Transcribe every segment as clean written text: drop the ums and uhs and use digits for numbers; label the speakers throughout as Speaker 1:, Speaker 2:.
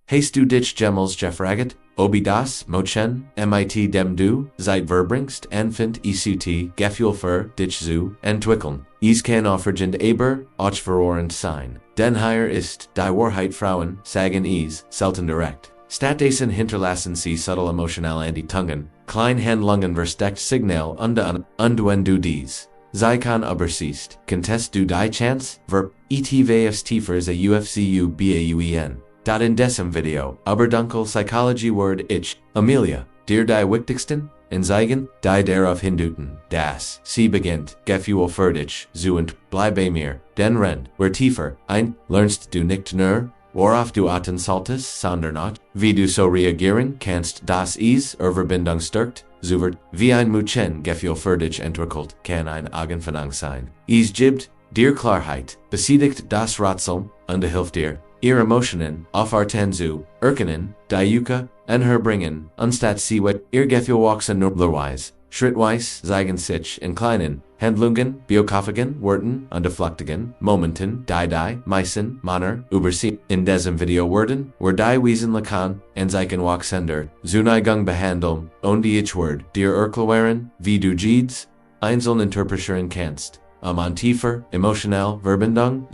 Speaker 1: Hast du dich jemals gefragt, ob das Mochen, mit dem du, seit verbringst, anfängt ecut, Gefühl für dich zu entwickeln. Es kann aufregend aber auch verworrend sein. Denn hier ist die Wahrheit, Frauen sagen es selten direkt. Stattdessen hinterlassen sie subtle emotionale Anti-Tungen, Kleinhandlungen versteckt Signale und wenn du dies Zeichen übersiehst, könntest du die Chance etwas tiefers aufzu bauen. Dat in diesem Video, aber dunkel Psychology Word ich, Amelia, dir die wichtigsten Anzeichen, die darauf hindeuten, dass sie beginnt, Gefühle für dich zu und bleibe mir, denn renn, tiefer lernst du nicht nur, worauf du achten solltest, sondern auch, wie du so reagieren kannst, dass es Bindung stärkt, so wird, wie ein Mädchen Gefühl für dich entwickelt, kann ein Augenfang sein. Es gibt dir Klarheit, besiegt das Rätsel, und hilft dir, ihr Emotionen aufarten zu erkennen, die herberbringen, anstatt sie ihr Gefühl wachsen normalerweise, schrittweise zeigen sich in kleinen Handlungen, biografischen Worten und flüchtigen Momenten, die meisten Männer übersehen. In diesem Video werden die wesentlichen Anzeichen wachsender Zuneigung behandeln und ich werde dir erklären, wie du jedes einzeln interpretieren kannst. An tiefer, emotional Verbindung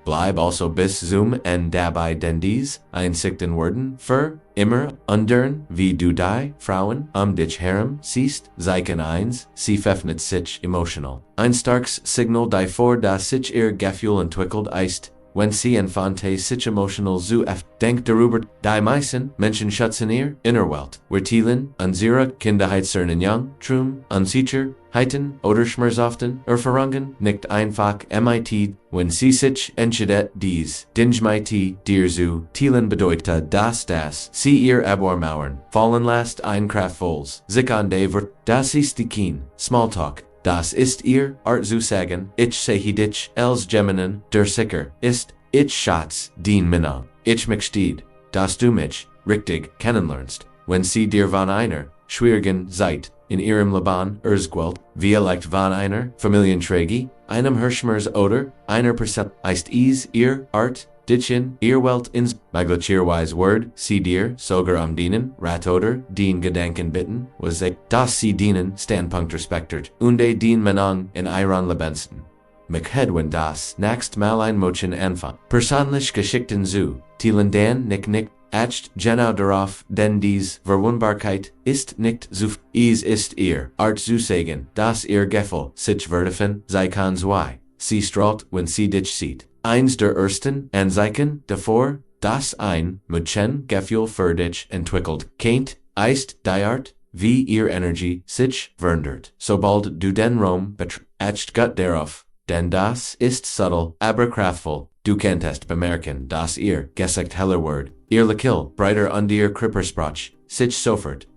Speaker 1: bleib also bis zum und dabei denn dies Einsichten werden für immer andern, wie du die Frauen dich herum siehst, Zeichen 1, sie öffnet sich emotional. Ein starkes Signal davor, dass sich ihr Gefühl entwickelt ist, wenn sie anfängt sich emotional zu denkt darüber, die meisten Menschen schätzen ihr Innerwelt, Wertilen, unsere Kinderheit cernen jung, trum, Unsicherheiten oder Schmerzhaften erfahrungen nicht einfach mit, wenn sie sich entscheidet, dies Dinge mit dir zu teilen bedeutet dass sie ihr Abwarmauern fallen lässt ein kraftvolles Sich an die wird, das ist die Keen, Smalltalk. Das ist ihr Art zu sagen, ich sehe dich als Geminin, der sicher ist, ich schatz den Männer, ich möchte, dass du mich richtig kennenlernst, wenn sie dir von einer schwierigen Zeit in ihrem Leben erzählt, vielleicht von einer Familienträge, einem Hirschmers oder einer Person, ist es ihr Art, dich in ihr Welt ins möglicherweise Word, sie dir sogar dienen, Rat oder den Gedanken bitten, was dass sie dienen Standpunkt respektiert, und den Meinung in ihren Lebensten. Mich wenn das nächst mal ein Mädchen anfängt, persönlich Geschichten zu teilen, dann nicht acht genau darauf, denn dies Verwundbarkeit ist nicht so. Es ist ihr Art zu sagen, dass ihr Gefühl sich vertiefen sei kann zwei. Sie strahlt, wenn sie dich sieht. Eins der ersten Anzeichen davor, dass ein Mädchen Gefühl für dich entwickelt, kennt, ist die Art, wie ihr Energie sich verändert, sobald du den Raum betrittst. Gut darauf, denn das ist subtle, aber kraftvoll. Du kannst bemerken, dass ihr Gesicht heller wird, ihr Lächeln breiter und ihr Körpersprache sich sofort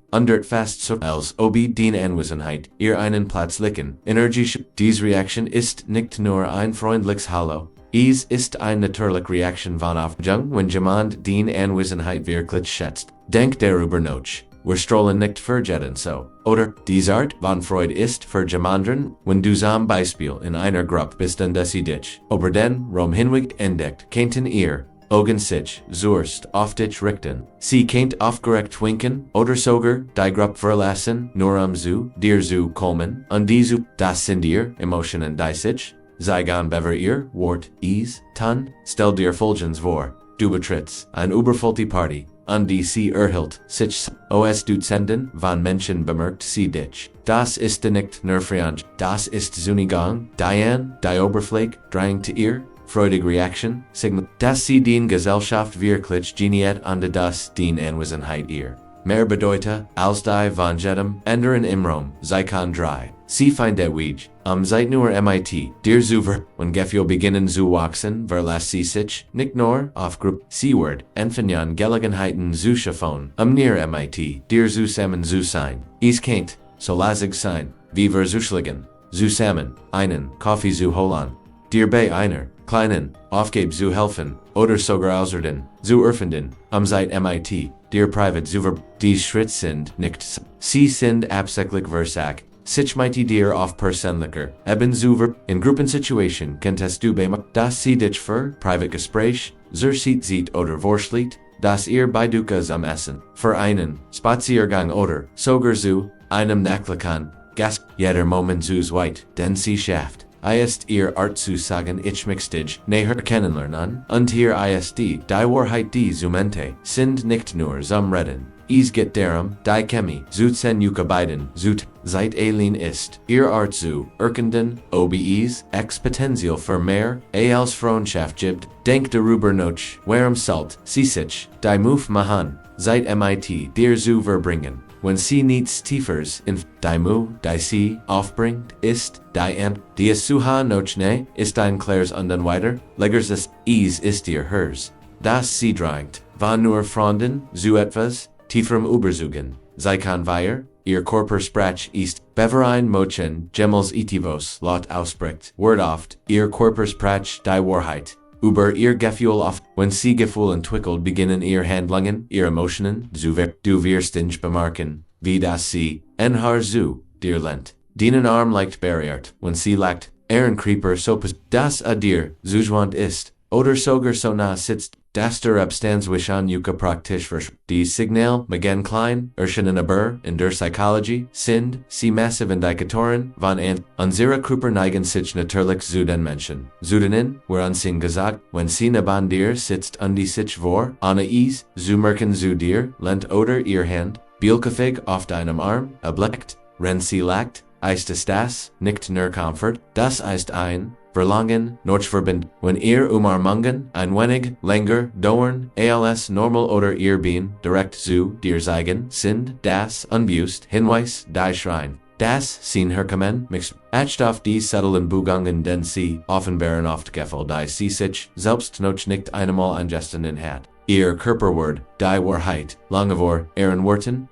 Speaker 1: fast so als ob die Anwesenheit ihr einen plötzlichen Energie. Diese Reaktion ist nicht nur ein freundliches Hallo. Es ist eine natürliche Reaktion von Aufregung, wenn jemand die Anwesenheit wirklich schätzt. Denk darüber nach. Wir strollen nicht vergessen so. Oder, diese Art von Freude ist für jemanden, wenn du zum Beispiel in einer Gruppe bist und sie dich über den Raum hinweg entdeckt, könnten ihr Augen sich zuerst auf dich richten. Sie könnt aufgeregt winken oder sogar die Gruppe verlassen, nur zu dir zu kommen, und diese, das sind ihr Emotionen, die sich zeigen bever ihr Wort tun. Stell dir folgendes vor, du betrittst eine überfüllte Party, und die sie erhält sich aus Dutzenden von Menschen bemerkt sie dich. Das ist nicht nur fremd, das ist Zunigung, die Oberfläche drängt ihr freudige Reaktion, Signal, dass sie den Gesellschaft wirklich geniert und dass den Anwesenheit ihr mehr bedeutet als die von jedem anderen im Raum. Zeichen 3. Sie findet weg, seit nur mit dir zu wenn Gefühle beginnen zu wachsen, verlässt sie sich nicht nur auf Gruppe, sie wird anfangen Gelegenheiten zu schaffen, näher mit dir zusammen zu sein. Es kennt so lasig sein, wie wir zusammen einen Kaffee zu holen, dir bei einer kleinen Aufgabe zu helfen, oder sogar außerdem zu erfinden, seit mit dir privat zu die Schritte sind nicht, sie sind absichtlich versagt. Sich mit dir auf persönlicher Ebene zu in Gruppensituation könntest du bemerken, dass sie dich für Privatgespräch zersit sieht oder vorschlägt, das ihr Beidukas am Essen, für einen Spaziergang oder sogar zu einem Nachlakan, gas, jeder Moment zus weit, denn sie schafft. Ist ihr Art zu sagen ich mixtig, näher kennenlernen, und hier ist die Wahrheit die Zumente, sind nicht nur zum Reden. Es geht darum, die Chemie, zu sen yuka beiden, seit alien ist, ihr Art zu erkenden, obes, exponentiell für mehr, als Freundschaft gibt, denk darüber noch, warum salt, sie sich, die Move machen, seit MIT dir zu verbringen. Wenn sie nichts tiefers in die Mu, die sie aufbringt, ist, die es suha nochne, ist ein klares und dann weiter, leggers ist ihr hers. Das sie drängt, war nur Freunden, zu etwas, tieferem Übersuchen, sei kann wir, ihr Körper sprach ist, beverein mochen, gemels itivos, laut ausspricht, word oft, ihr Körper sprach die Wahrheit. Über ihr Gefühl oft, wenn sie Gefühl entwickelt beginnen ihr Handlungen, ihr Emotionen, du wirst nicht bemerken, wie das sie, haar zu, dir lent. Dienen Arm leicht barriert, wenn sie lackt, Creeper so das a dir, zugewandt ist, oder sogar so nah sitzt, das der Abstandswischan yuka praktisch vers. Die Signale, Magen klein, erschienen aber, in der Psychologie, sind, sie massive Indikatoren, van unsere Körper neigen sich natürlich zu den Menschen. Zu denen, woran sie gesagt, wenn sie neben dir sitzt und die sich vor, Anna is, zu merken zu dir, lent oder ihr Hand, bielkefig auf deinem Arm, erblickt, wenn sie lackt, ist es das, nicht nur Comfort, das ist ein, Verlangen, noch verbind, wenn ihr umarmungen, ein wenig, länger, dauern, als normal oder ihr bin, direkt zu dir zeigen, sind, das, unbewusst, Hinweis, die Schrein. Das, sind herkommen, mix, auf die settlen Bugungen, denn sie, offenbaren oft Gefühl, die sie sich, selbst noch nicht einmal angestanden hat. Ihr Körperwort, die Wahrheit, lange vor, ihren Worten,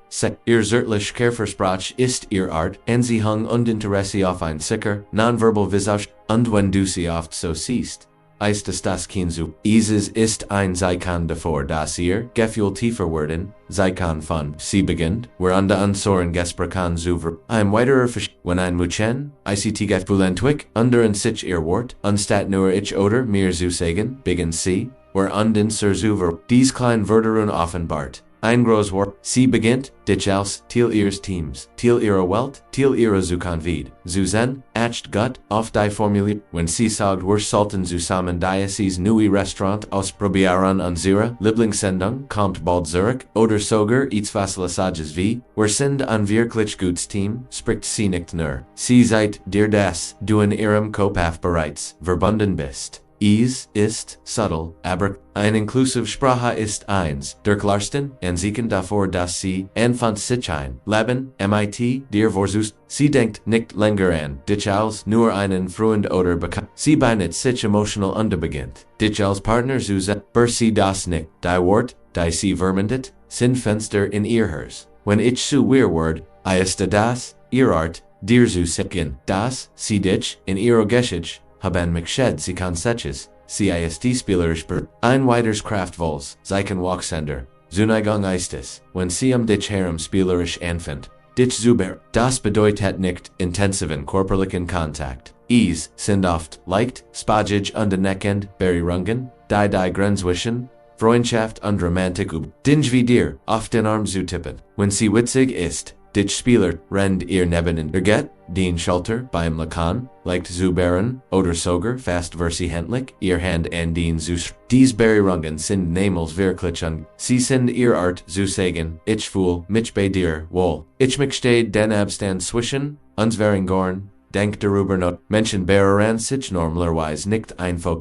Speaker 1: ihr zärtlich Kehrversprach ist ihr Art, sie hung und Interesse auf ein sicher, nonverbal Visage, und wenn du sie oft so siehst, ist es das Kinsu. Dieses ist ein Zeichen davor, dass ihr Gefühl tiefer werden, Zeichen von sie beginnt, woran der Ansoren gesprochen zu ein weiterer wenn ein Mädchen, ICT Gefühl entwickelt, in sich ihr Wort, anstatt nur ich oder mir zu sagen, beginnt sie, den Sursuver, dies klein Wörterun offenbart. Ein groß Wort, sie beginnt, dich aus, til ihres Teams, til ihrer Welt, til ihrer Zukunft. Zuzen, acht gut, auf die Formule, wenn sie sagt, wir sollten zusammen dieses neue Restaurant ausprobieren unsere Lieblingssendung, kommt bald zurück, oder sogar etwas Lassages wie, wir sind ein wirklich gutes Team, spricht sie nicht nur. Sie seid dir das, du in ihrem Kopf bereits, verbunden bist. Es ist subtle, aber eine inklusive Sprache ist eins, der klarsten, Anzeichen davor, dass sie, von sich ein, Leben, mit, dir vorsust, sie denkt nicht länger an, dich als nur einen Freund oder bekannt, sie beinet sich emotional unterbeginnt, dich als Partner zu sein, sie das nicht, die Wort, die sie verwendet, sind Fenster in ihr Hers. Wenn ich zu ihr word, ist das, ihr Art, dir zu sicken, das, sie dich, in ihrer Geschichte, haben mixed sie Konseches, CIST spielerisch ein weiters Kraftvolles, Zeichen Walksender, Zuneigung ist es, wenn sie dich herum spielerisch anfängt, dich zuber, das bedeutet nicht intensiven körperlichen Kontakt. Es sind oft leicht, spagig und neckend, Berührungen, die Grenzwischen, Freundschaft und Romantik dinge wie dir, auf den Arm zu tippen, wenn sie witzig ist. Dich Spieler, rend ihr neben Erget, den Schalter, beim Lakan, leicht zu bären, oder sogar fast versi händlich, ihr Hand an den Zus. Dies Berührungen sind nämlich wirklich sie sind ihr Art zu sagen, ich fühl mich bei dir wohl. Ich möchte den Abstand zwischen uns gorn, denk darüber not, Menschen beruhen sich normalerweise nicht einfach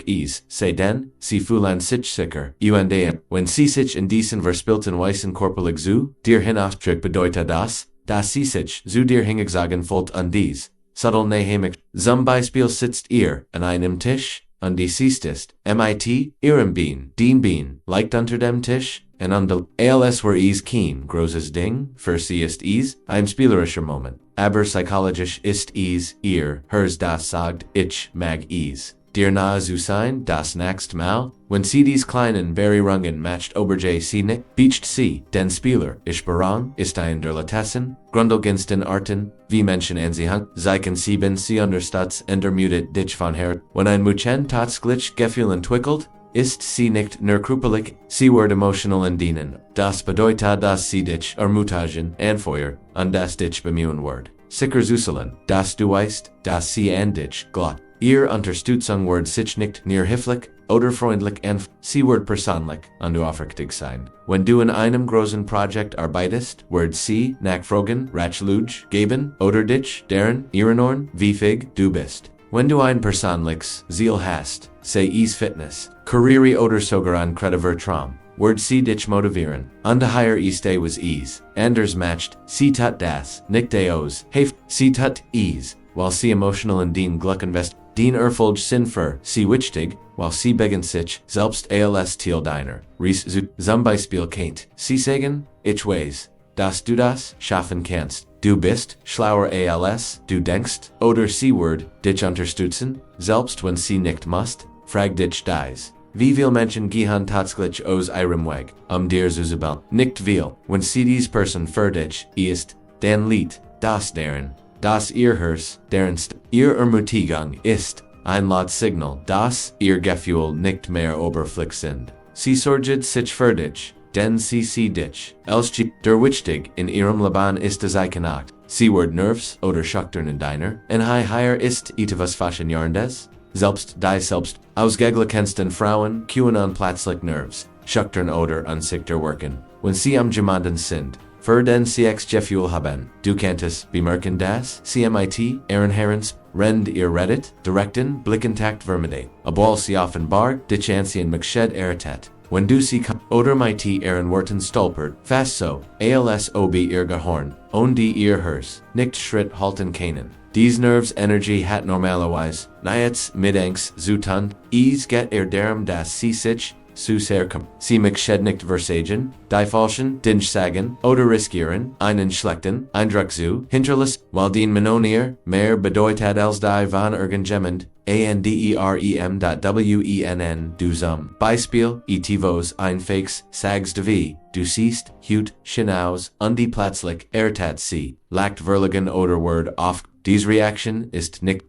Speaker 1: sei denn, sie fühlen sich sicher, wenn sie sich in diesen verspielten weißen körperlich zu, dir hinausdrückt bedeutet das, dass sie sich zu dir hingezogen fühlt an dies, subtle nehemig, zum Beispiel sitzt ihr an einem Tisch, und die siehst ist, mit, ihrem Bein, den Bein, leicht unter dem Tisch, und an der als war es kein großes Ding, für sie ist es, ein spielerischer Moment, aber psychologisch ist es, ihr, hers das sagt, ich mag es. Dir nahe zu sein, das nächste Mal, wenn sie dies kleinen Berührungen matcht oberj sie nicht, beacht sie, den Spieler, ich berang, ist ein der Latessen, grundlegendsten Arten, wie Menschen ansehen, zeichen sie unterstützt, untermutet dich von her, wenn ein Mädchen tatsächlich Gefühl entwickelt, ist sie nicht nur körperlich, sie wird emotional in dienen. Das bedeutet, dass sie dich ermutigen, anfeuern, und das dich bemühen wird. Sicher zuselen, dass du weißt, dass sie an dich glaubt. Ihr Unterstützung wird sich nicht nur hilflich oder freundlich und sie wird persönlich und du aufrichtig sein. Wenn du in einem großen Projekt arbeitest, wird sie nachfragen, Ratschläge geben oder dich deren erinnern, wie fähig du bist. Wenn du ein persönliches Ziel hast, sei es Fitness, Karriere oder sogar ein kreativer Traum, wird sie dich motivieren. Und higher este was ease. Anders matched, sie tut das, nicht deos, heft, sie tut ease, while sie emotional in den Gluck invest. Den Erfolg sind für sie wichtig, while sie begin sich selbst als Ziel deiner. Ries zu zum Beispiel kennt sie sagen, ich weiß, dass du das schaffen kannst. Du bist schlauer als du denkst, oder sie wird dich unterstützen, selbst wenn sie nicht musst, frag dich dies. Wie viel Menschen gehen tatsächlich aus ihrem Weg, dir zu zubeln? Nicht viel. Wenn sie dies Person für dich ist, dann liegt das darin, dass ihr Herz, deren ihr Ermutigung ist, ein Signal, dass ihr Gefühle nicht mehr oberflächlich sind. Sie sorgt sich für dich, denn sie dich. Als der wichtig in ihrem Leben ist anerkannt. Sie wird nervös oder schüchtern in deiner, higher ist etwas Faszinierendes. Selbst die selbst ausgeglichensten Frauen kühnen plötzlich nervös, schüchtern oder unsicher wirken, wenn sie am jemanden sind. Für den sie Gefühl haben, du kannst bemerken, dass sie mit ihren Herrens, rend ihr redet, direkten Blickkontakt vermeidet, obwohl sie offenbar dich ansehen möchte ertet. Wenn du sie oder mit ihren Worten stolpert, fast so, als ob ihr Gehirn, und ihr Herz, nicht Schritt halten können. Dies Nerves Energy hat normalerweise, nichts mit Angst zu tun, es geht darum, dass sie sich zu sehr sie möchte nicht versagen, die falschen Dinge sagen oder riskieren, einen schlechten Eindruck zu hinterlassen, weil den Menonier mehr bedeutet als die von irgendjemand, anderem.wennn du Beispiel, etivos ein fakes sagst wie, du siehst, hut, schnauz, und die plötzlich ertat sie, lacht verlegen oder word oft. Dies Reaction ist nicht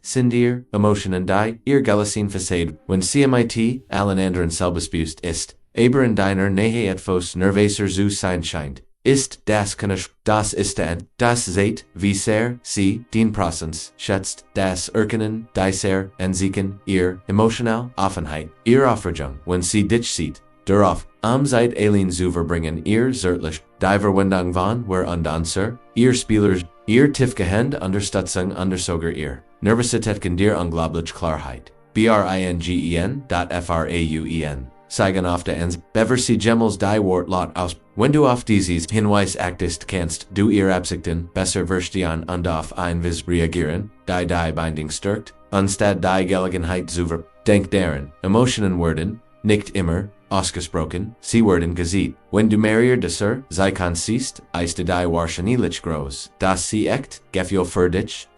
Speaker 1: sind ihr Emotionen die ihr Galaxien Fassade, wenn sie mit allen anderen selbstbewusst ist, aber in deiner Nähe etwas nervöser zu sein scheint, ist das das ist das seht, wie sehr sie den Prozess schätzt, das Erkennen, dieser Ansiegen, ihr emotional Offenheit, ihr Aufregung, wenn sie dich sieht, darauf, Zeit allen zu verbringen, ihr zärtlich, die Verwendung von, und Dancer, ihr Spielers, ihr tiefgehend Unterstützung sogar ihr Nervosität kann dir unglaublich Klarheit. Bringen.frauen. Zeigen auf der Ends, bever sie Gemmels die Wort Lot aus. Wenn du auf dieses Hinweis achtest, kannst du ihr Absichten besser verstehen und auf Einwis reagieren, die Bindung stärkt, anstatt die Gelegenheit zu Denk daran, Emotionen werden, nicht immer, ausgesprochen, sie werden gesehen. Wenn du mehr Desser, sei siehst, ist die wahrscheinlich groß, dass sie echt, Gefühl für dich,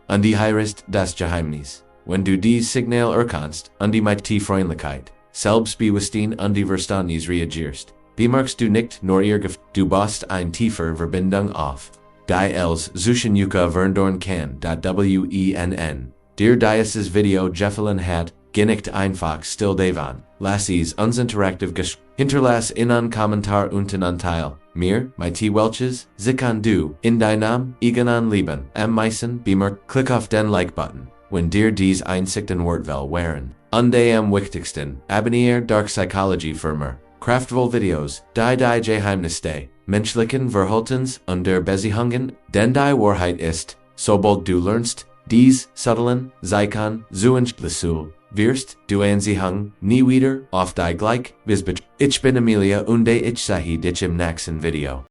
Speaker 1: und die heißt das Geheimnis. Wenn du dies Signal erkannst, und die mit Freundlichkeit, Selbstbewusstsein und die Verständnis reagierst, bemerkst du nicht nur ihr du baust ein tiefer Verbindung auf. Die els zwischen Yuka verndorn kann, Wenn. Dir dieses Video gefallen hat, geh nicht einfach still davon. Lass es uns interaktiv hinterlass in einen Kommentar unten ein Teil. Mir, mit welches, sich an du, in deinem eigenen Leben, am meisten bemerkt, klick auf den Like-Button, wenn dir dies Einsichten wortwell wären. Und am wichtigsten, abonniere Dark Psychology für mehr kraftvoll Videos, die Geheimnisse, menschlichen Verhaltens und der Beziehungen, denn die Wahrheit ist, sobald du lernst, dies subtilen Zeichen zu entschlüsseln, wirst du Anziehung nie wieder auf die gleich. Ich bin Amelia und ich sehe dich im nächsten Video.